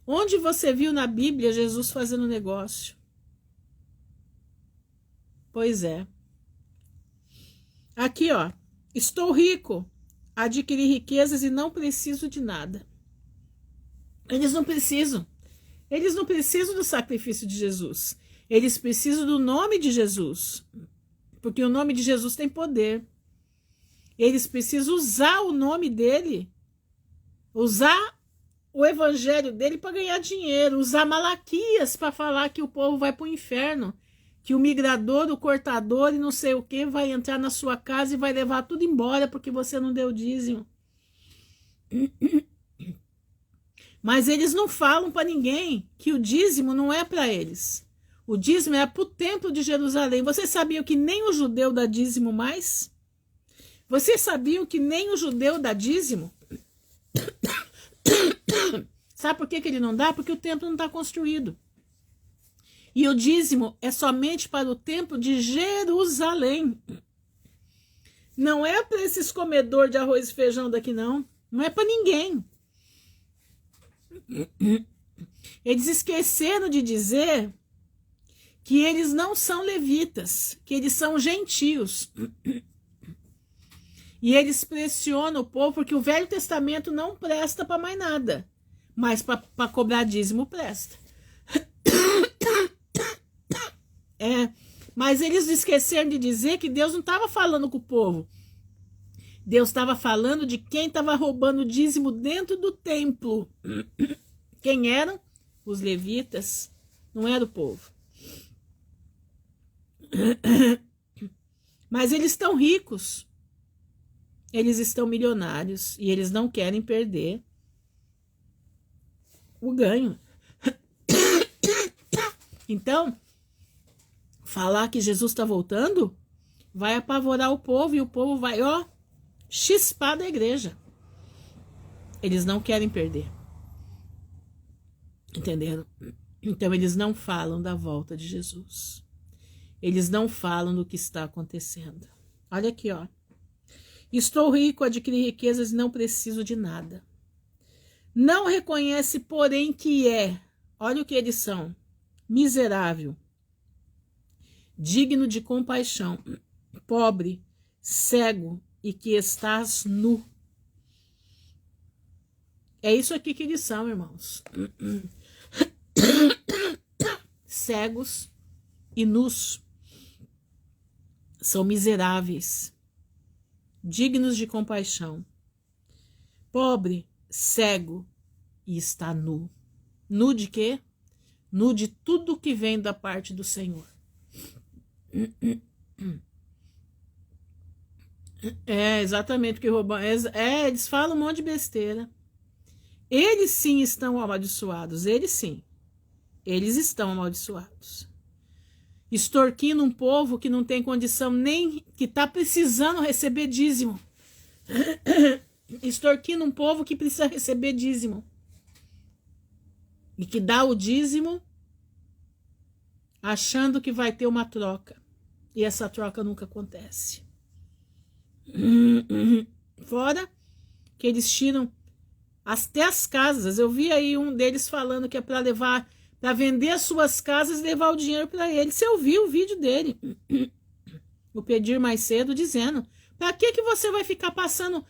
Speaker 1: Onde você viu na Bíblia Jesus fazendo negócio? Pois é. Aqui, ó. Estou rico. Adquiri riquezas e não preciso de nada. Eles não precisam. Eles não precisam do sacrifício de Jesus. Eles precisam do nome de Jesus. Porque o nome de Jesus tem poder. Eles precisam usar o nome dele. Usar o evangelho dele para ganhar dinheiro. Usar Malaquias para falar que o povo vai para o inferno. Que o migrador, o cortador e não sei o que vai entrar na sua casa e vai levar tudo embora porque você não deu dízimo. Mas eles não falam para ninguém que o dízimo não é para eles. O dízimo é para o templo de Jerusalém. Vocês sabiam que nem o judeu dá dízimo mais? Vocês sabiam que nem o judeu dá dízimo? Sabe por que ele não dá? Porque o templo não está construído. E o dízimo é somente para o templo de Jerusalém. Não é para esses comedores de arroz e feijão daqui, não. Não é para ninguém. Eles esqueceram de dizer que eles não são levitas, que eles são gentios. E eles pressionam o povo porque o Velho Testamento não presta para mais nada. Mas para cobrar dízimo presta. Mas eles esqueceram de dizer que Deus não estava falando com o povo. Deus estava falando de quem estava roubando o dízimo dentro do templo. Quem eram? Os levitas. Não era o povo. Mas eles estão ricos. Eles estão milionários. E eles não querem perder o ganho. Então, falar que Jesus está voltando vai apavorar o povo e o povo vai, chispar da igreja. Eles não querem perder. Entenderam? Então eles não falam da volta de Jesus. Eles não falam do que está acontecendo. Olha aqui, Estou rico, adquiri riquezas e não preciso de nada. Não reconhece, porém, que olha o que eles são, miserável, digno de compaixão, pobre, cego e que estás nu. É isso aqui que eles são, irmãos. Cegos e nus. São miseráveis, dignos de compaixão, pobre, cego e está nu. Nu de quê? Nu de tudo que vem da parte do Senhor. Exatamente o que roubam. Eles falam um monte de besteira. Eles sim estão amaldiçoados. Eles sim. Eles estão amaldiçoados. Extorquindo um povo que não tem condição nem, que está precisando receber dízimo. Extorquindo um povo que precisa receber dízimo. E que dá o dízimo achando que vai ter uma troca. E essa troca nunca acontece. Fora que eles tiram até as casas. Eu vi aí um deles falando que é para levar, para vender as suas casas e levar o dinheiro para ele. Você ouviu o vídeo dele? O Pedir mais cedo dizendo: para que você vai ficar passando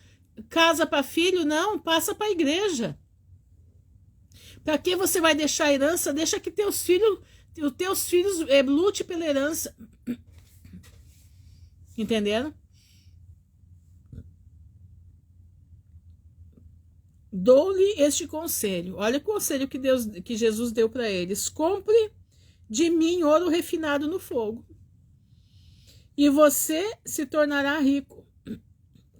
Speaker 1: casa para filho? Não, passa para a igreja. Para que você vai deixar a herança? Deixa que os teus filhos lute pela herança. Entenderam? Dou-lhe este conselho. Olha o conselho que Jesus deu para eles. Compre de mim ouro refinado no fogo, e você se tornará rico.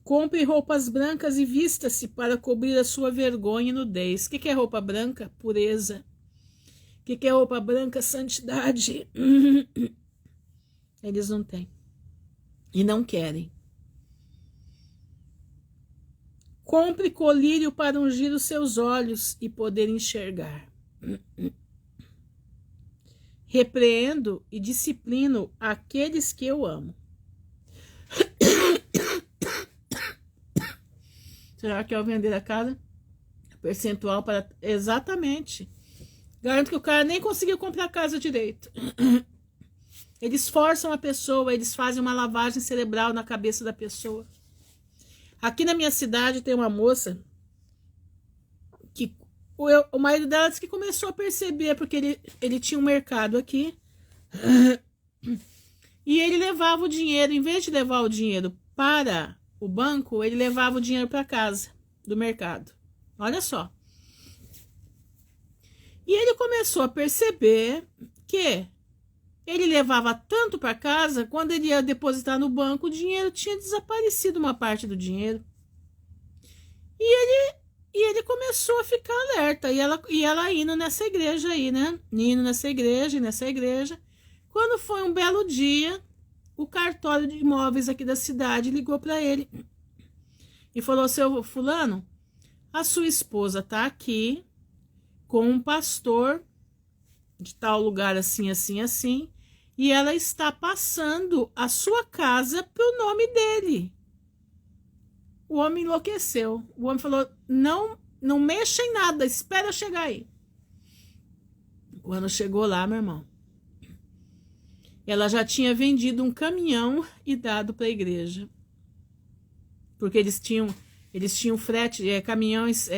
Speaker 1: Compre roupas brancas e vista-se para cobrir a sua vergonha e nudez. O que é roupa branca? Pureza. O que é roupa branca? Santidade. Eles não têm. E não querem. Compre colírio para ungir os seus olhos e poder enxergar. Repreendo e disciplino aqueles que eu amo. Será que ao vender a casa, percentual para... Exatamente. Garanto que o cara nem conseguiu comprar a casa direito. Eles forçam a pessoa, eles fazem uma lavagem cerebral na cabeça da pessoa. Aqui na minha cidade tem uma moça que o marido dela disse que começou a perceber, porque ele tinha um mercado aqui e ele levava o dinheiro, em vez de levar o dinheiro para o banco, ele levava o dinheiro para casa do mercado. Olha só. E ele começou a perceber que ele levava tanto para casa, quando ele ia depositar no banco, o dinheiro tinha desaparecido, uma parte do dinheiro. E ele começou a ficar alerta. E ela indo nessa igreja aí, né? Indo nessa igreja e nessa igreja. Quando foi um belo dia, o cartório de imóveis aqui da cidade ligou para ele e falou: seu fulano, a sua esposa tá aqui com um pastor de tal lugar assim, assim, assim, e ela está passando a sua casa pro nome dele. o homem enlouqueceu. O homem falou, não mexa em nada, espera eu chegar aí. Quando chegou lá, meu irmão, ela já tinha vendido um caminhão e dado para a igreja. Porque eles tinham frete, caminhões,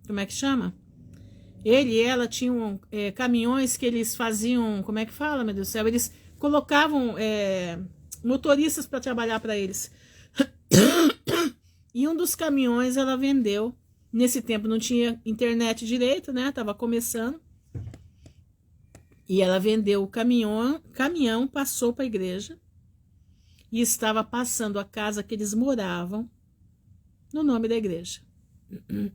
Speaker 1: como é que chama? Ele e ela tinham caminhões que eles faziam, como é que fala, meu Deus do céu? Eles colocavam motoristas para trabalhar para eles. E um dos caminhões ela vendeu. Nesse tempo não tinha internet direito, né? Tava começando. E ela vendeu o caminhão passou para a igreja e estava passando a casa que eles moravam no nome da igreja.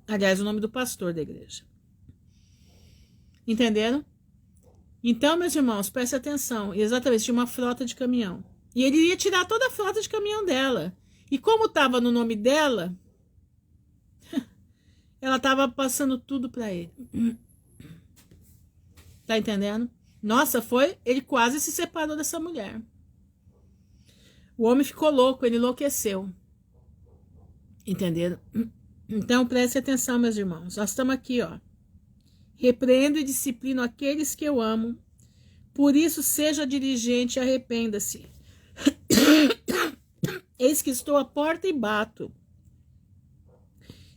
Speaker 1: Aliás, o nome do pastor da igreja. Entenderam? Então, meus irmãos, prestem atenção. Exatamente, tinha uma frota de caminhão. E ele ia tirar toda a frota de caminhão dela. E como estava no nome dela, ela estava passando tudo para ele. Tá entendendo? Nossa, ele quase se separou dessa mulher. O homem ficou louco, ele enlouqueceu. Entenderam? Então, preste atenção, meus irmãos. Nós estamos aqui, ó. Repreendo e disciplino aqueles que eu amo. Por isso, seja diligente e arrependa-se. Eis que estou à porta e bato.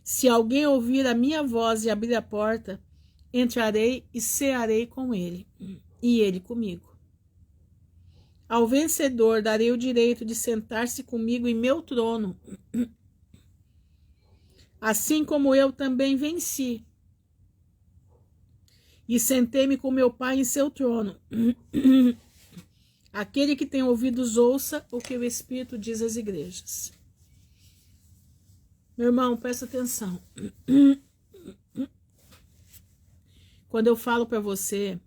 Speaker 1: Se alguém ouvir a minha voz e abrir a porta, entrarei e cearei com ele, e ele comigo. Ao vencedor darei o direito de sentar-se comigo em meu trono, assim como eu também venci, e sentei-me com meu Pai em seu trono. Aquele que tem ouvidos, ouça o que o Espírito diz às igrejas. Meu irmão, presta atenção. Quando eu falo para você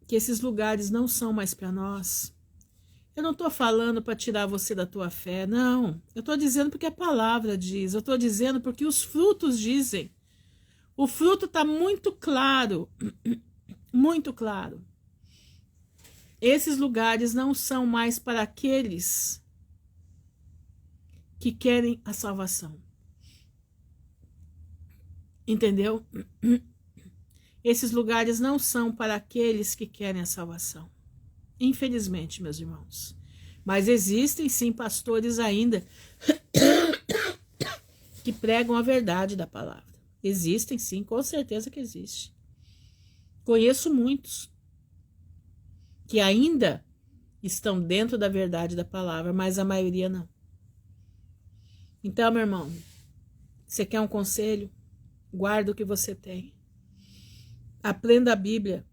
Speaker 1: que esses lugares não são mais para nós, eu não estou falando para tirar você da tua fé, não. Eu estou dizendo porque a palavra diz, eu estou dizendo porque os frutos dizem. O fruto está muito claro, muito claro. Esses lugares não são mais para aqueles que querem a salvação. Entendeu? Esses lugares não são para aqueles que querem a salvação. Infelizmente, meus irmãos. Mas existem sim pastores ainda que pregam a verdade da palavra. Existem sim, com certeza que existe. Conheço muitos que ainda estão dentro da verdade da palavra, mas a maioria não. Então, meu irmão, você quer um conselho? Guarda o que você tem. Aprenda a Bíblia.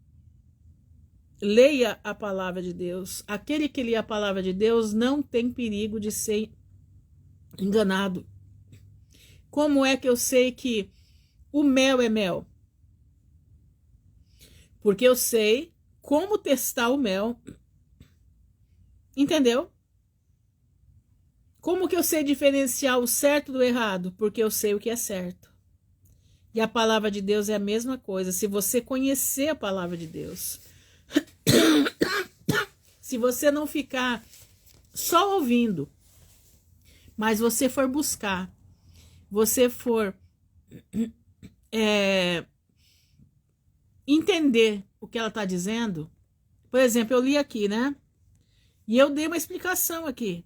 Speaker 1: Leia a palavra de Deus. Aquele que lê a palavra de Deus não tem perigo de ser enganado. Como é que eu sei que o mel é mel? Porque eu sei como testar o mel. Entendeu? Como que eu sei diferenciar o certo do errado? Porque eu sei o que é certo. E a palavra de Deus é a mesma coisa. Se você conhecer a palavra de Deus, se você não ficar só ouvindo, mas você for buscar, você for entender o que ela está dizendo. Por exemplo, eu li aqui, né? E eu dei uma explicação aqui.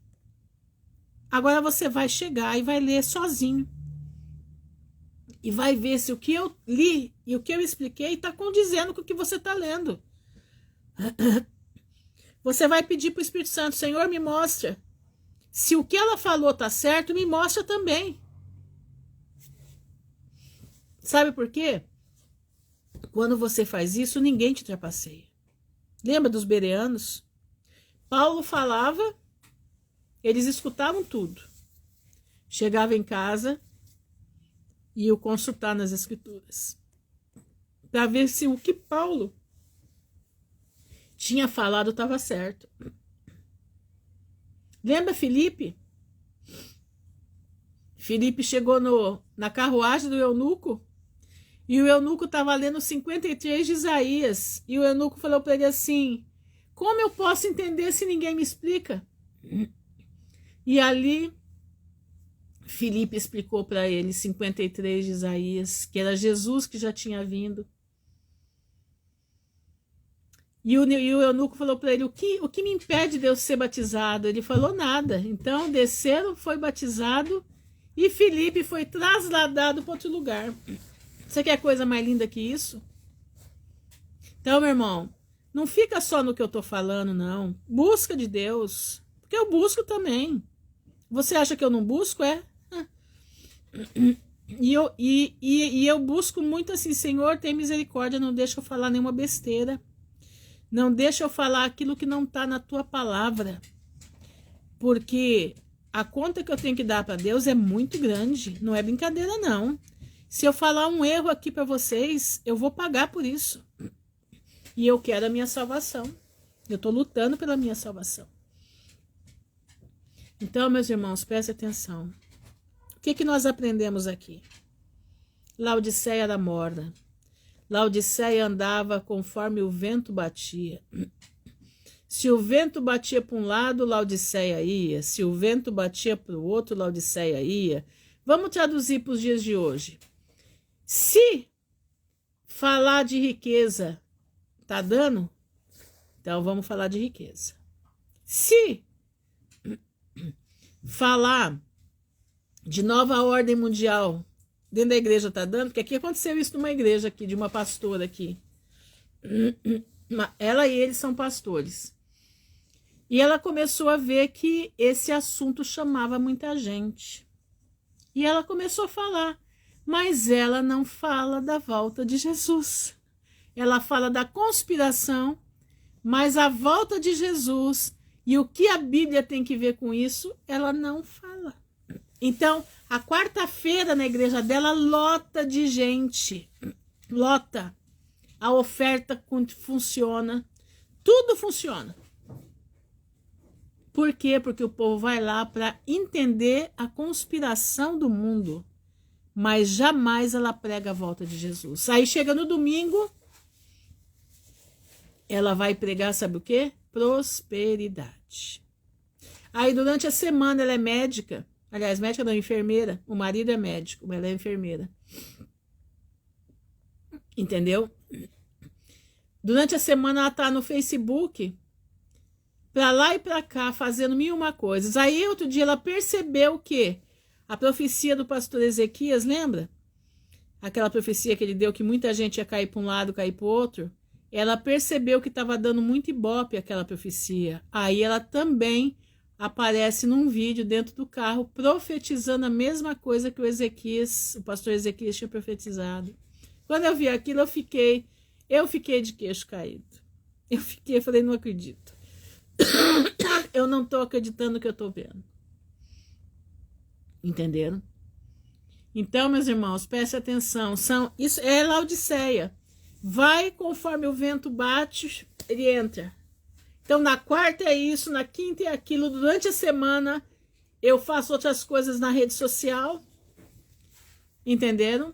Speaker 1: Agora você vai chegar e vai ler sozinho. E vai ver se o que eu li e o que eu expliquei está condizendo com o que você está lendo. Você vai pedir para o Espírito Santo, Senhor, me mostra. Se o que ela falou está certo, me mostra também. Sabe por quê? Quando você faz isso, ninguém te trapaceia. Lembra dos bereanos? Paulo falava, eles escutavam tudo. Chegava em casa e o consultar nas escrituras, para ver se o que Paulo tinha falado estava certo. Lembra Filipe? Filipe chegou na carruagem do eunuco e o eunuco estava lendo 53 de Isaías e o eunuco falou para ele assim: como eu posso entender se ninguém me explica? E ali Filipe explicou para ele 53 de Isaías, que era Jesus que já tinha vindo. E o eunuco falou para ele, o que me impede de eu ser batizado? Ele falou nada. Então desceram, foi batizado e Filipe foi trasladado para outro lugar. Você quer coisa mais linda que isso? Então, meu irmão, não fica só no que eu estou falando, não. Busca de Deus, porque eu busco também. Você acha que eu não busco? E eu busco muito assim, Senhor, tem misericórdia, não deixa eu falar nenhuma besteira. Não deixa eu falar aquilo que não está na tua palavra. Porque a conta que eu tenho que dar para Deus é muito grande. Não é brincadeira, não. Se eu falar um erro aqui para vocês, eu vou pagar por isso. E eu quero a minha salvação. Eu estou lutando pela minha salvação. Então, meus irmãos, prestem atenção. O que nós aprendemos aqui? Laodiceia era morna. Laodiceia andava conforme o vento batia. Se o vento batia para um lado, Laodiceia ia. Se o vento batia para o outro, Laodiceia ia. Vamos traduzir para os dias de hoje. Se falar de riqueza tá dando, então vamos falar de riqueza. Se falar de nova ordem mundial dentro da igreja tá dando, porque aqui aconteceu isso numa igreja aqui, de uma pastora aqui. Ela e ele são pastores. E ela começou a ver que esse assunto chamava muita gente. E ela começou a falar, mas ela não fala da volta de Jesus. Ela fala da conspiração, mas a volta de Jesus e o que a Bíblia tem que ver com isso, ela não fala. Então, a quarta-feira na igreja dela lota de gente. Lota. A oferta funciona. Tudo funciona. Por quê? Porque o povo vai lá para entender a conspiração do mundo. Mas jamais ela prega a volta de Jesus. Aí chega no domingo, ela vai pregar, sabe o quê? Prosperidade. Aí durante a semana ela é médica. Aliás, médica não, enfermeira. O marido é médico, mas ela é enfermeira. Entendeu? Durante a semana ela tá no Facebook, pra lá e pra cá, fazendo 1001 coisas. Aí outro dia ela percebeu que a profecia do pastor Ezequias, lembra? Aquela profecia que ele deu que muita gente ia cair para um lado, cair para o outro. Ela percebeu que estava dando muito ibope aquela profecia. Aí ela também aparece num vídeo dentro do carro profetizando a mesma coisa que o pastor Ezequias tinha profetizado. Quando eu vi aquilo, eu fiquei de queixo caído. Eu falei, não acredito. Eu não estou acreditando no que eu estou vendo. Entenderam? Então, meus irmãos, prestem atenção. Isso é Laodiceia. Vai conforme o vento bate, ele entra. Então, na quarta é isso, na quinta é aquilo. Durante a semana, eu faço outras coisas na rede social. Entenderam?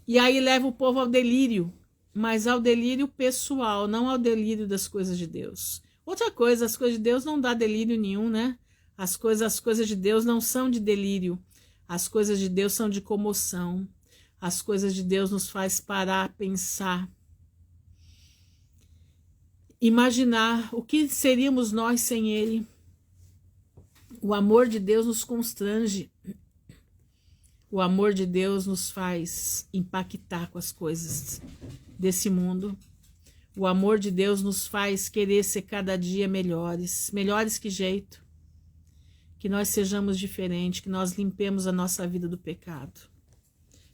Speaker 1: E aí leva o povo ao delírio. Mas ao delírio pessoal, não ao delírio das coisas de Deus. Outra coisa, as coisas de Deus não dá delírio nenhum, né? As coisas de Deus não são de delírio. As coisas de Deus são de comoção. As coisas de Deus nos faz parar, pensar. Imaginar o que seríamos nós sem Ele. O amor de Deus nos constrange. O amor de Deus nos faz impactar com as coisas desse mundo. O amor de Deus nos faz querer ser cada dia melhores. Melhores que jeito. Que nós sejamos diferentes, que nós limpemos a nossa vida do pecado.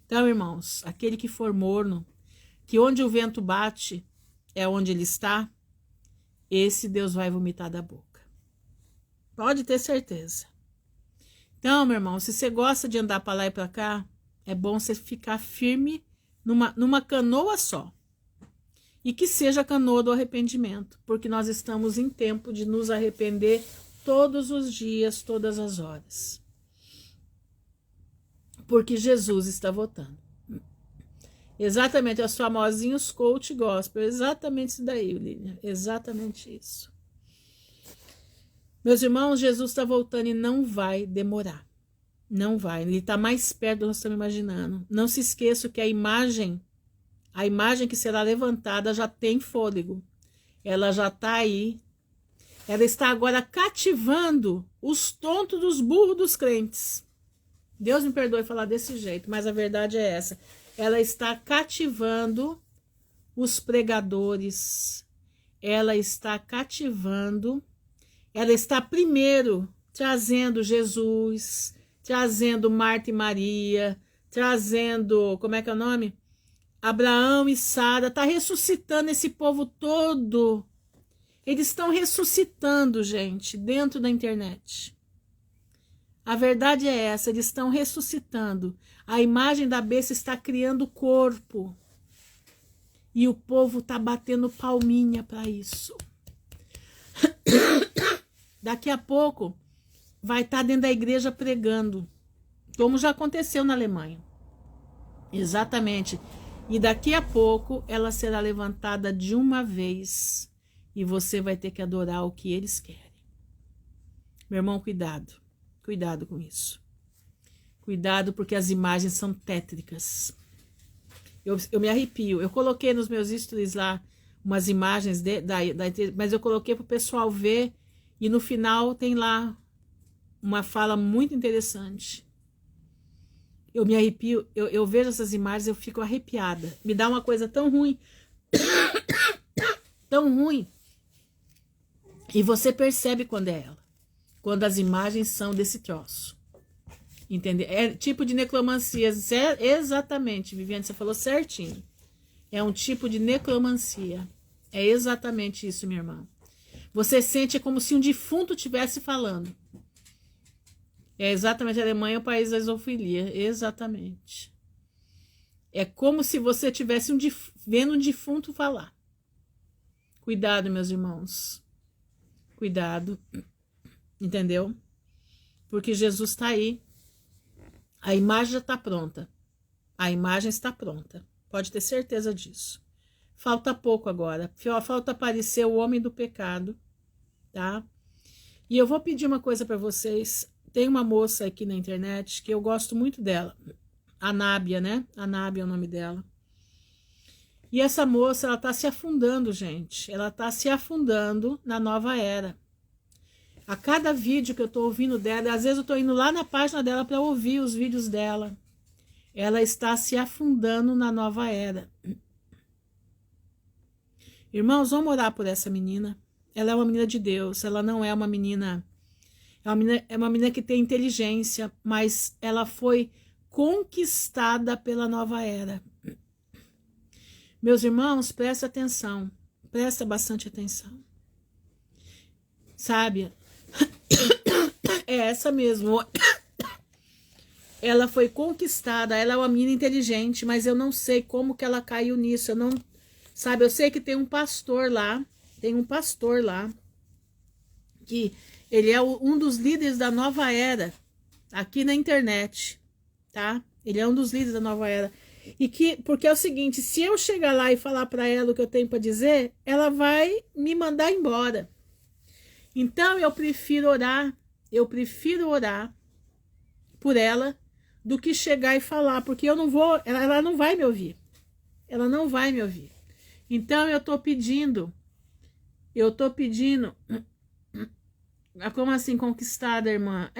Speaker 1: Então, irmãos, aquele que for morno, que onde o vento bate é onde ele está, esse Deus vai vomitar da boca. Pode ter certeza. Então, meu irmão, se você gosta de andar para lá e para cá, é bom você ficar firme numa canoa só. E que seja a canoa do arrependimento, porque nós estamos em tempo de nos arrepender todos os dias, todas as horas. Porque Jesus está voltando. Exatamente, os famosinhos coach gospel. Exatamente isso daí, Lília. Exatamente isso. Meus irmãos, Jesus está voltando e não vai demorar. Não vai. Ele está mais perto do que nós estamos imaginando. Não se esqueça que a imagem que será levantada já tem fôlego. Ela já está aí. Ela está agora cativando os tontos dos burros dos crentes. Deus me perdoe falar desse jeito, mas a verdade é essa. Ela está cativando os pregadores. Ela está cativando. Ela está primeiro trazendo Jesus, trazendo Marta e Maria, trazendo, como é que é o nome? Abraão e Sara. Está ressuscitando esse povo todo. Eles estão ressuscitando, gente, dentro da internet. A verdade é essa, eles estão ressuscitando. A imagem da besta está criando corpo. E o povo está batendo palminha para isso. Daqui a pouco vai estar dentro da igreja pregando, como já aconteceu na Alemanha. Exatamente. E daqui a pouco ela será levantada de uma vez. E você vai ter que adorar o que eles querem. Meu irmão, cuidado. Cuidado com isso. Cuidado porque as imagens são tétricas. Eu me arrepio. Eu coloquei nos meus stories lá umas imagens, mas eu coloquei para o pessoal ver. E no final tem lá uma fala muito interessante. Eu me arrepio. Eu vejo essas imagens, eu fico arrepiada. Me dá uma coisa tão ruim. Tão ruim. E você percebe quando é ela. Quando as imagens são desse troço. Entendeu? É tipo de necromancia. Exatamente, Viviane, você falou certinho. É um tipo de necromancia. É exatamente isso, minha irmã. Você sente como se um defunto estivesse falando. É exatamente, a Alemanha é o país da zoofilia. Exatamente. É como se você estivesse vendo um defunto falar. Cuidado, meus irmãos. Cuidado, entendeu? Porque Jesus está aí. A imagem já está pronta. A imagem está pronta. Pode ter certeza disso. Falta pouco agora. Falta aparecer o homem do pecado, tá? E eu vou pedir uma coisa para vocês. Tem uma moça aqui na internet que eu gosto muito dela. A Nábia, né? A Nábia é o nome dela. E essa moça, ela tá se afundando, gente. Ela tá se afundando na nova era. A cada vídeo que eu tô ouvindo dela, às vezes eu tô indo lá na página dela para ouvir os vídeos dela. Ela está se afundando na nova era. Irmãos, vamos orar por essa menina. Ela é uma menina de Deus. Ela não é uma menina... É uma menina que tem inteligência, mas ela foi conquistada pela nova era. Meus irmãos, presta atenção. Presta bastante atenção. Sabe? É essa mesmo. Ela foi conquistada. Ela é uma menina inteligente, mas eu não sei como que ela caiu nisso. Eu não... Sabe, eu sei que tem um pastor lá. Tem um pastor lá. Que ele é um dos líderes da nova era. Aqui na internet. Tá? Ele é um dos líderes da nova era. Porque é o seguinte, se eu chegar lá e falar para ela o que eu tenho para dizer, ela vai me mandar embora. Então eu prefiro orar por ela do que chegar e falar, porque eu não vou, ela não vai me ouvir. Ela não vai me ouvir. Então eu tô pedindo, como assim conquistada, irmã?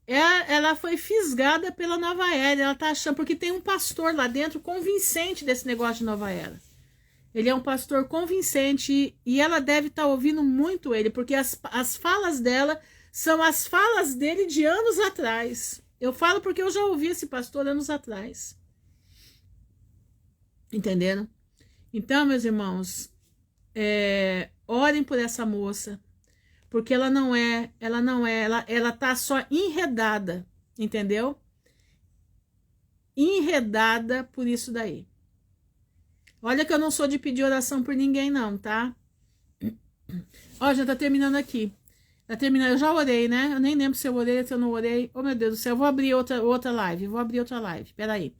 Speaker 1: Ela foi fisgada pela nova era, ela tá achando, porque tem um pastor lá dentro convincente desse negócio de nova era. Ele é um pastor convincente e ela deve estar ouvindo muito ele, porque as falas dela são as falas dele de anos atrás. Eu falo porque eu já ouvi esse pastor anos atrás. Entenderam? Então, meus irmãos, orem por essa moça. Porque ela tá só enredada, entendeu? Enredada por isso daí. Olha que eu não sou de pedir oração por ninguém não, tá? Ó, já tá terminando aqui. Tá terminando, eu já orei, né? Eu nem lembro se eu orei, se eu não orei. Oh, meu Deus do céu, eu vou abrir outra live. Peraí.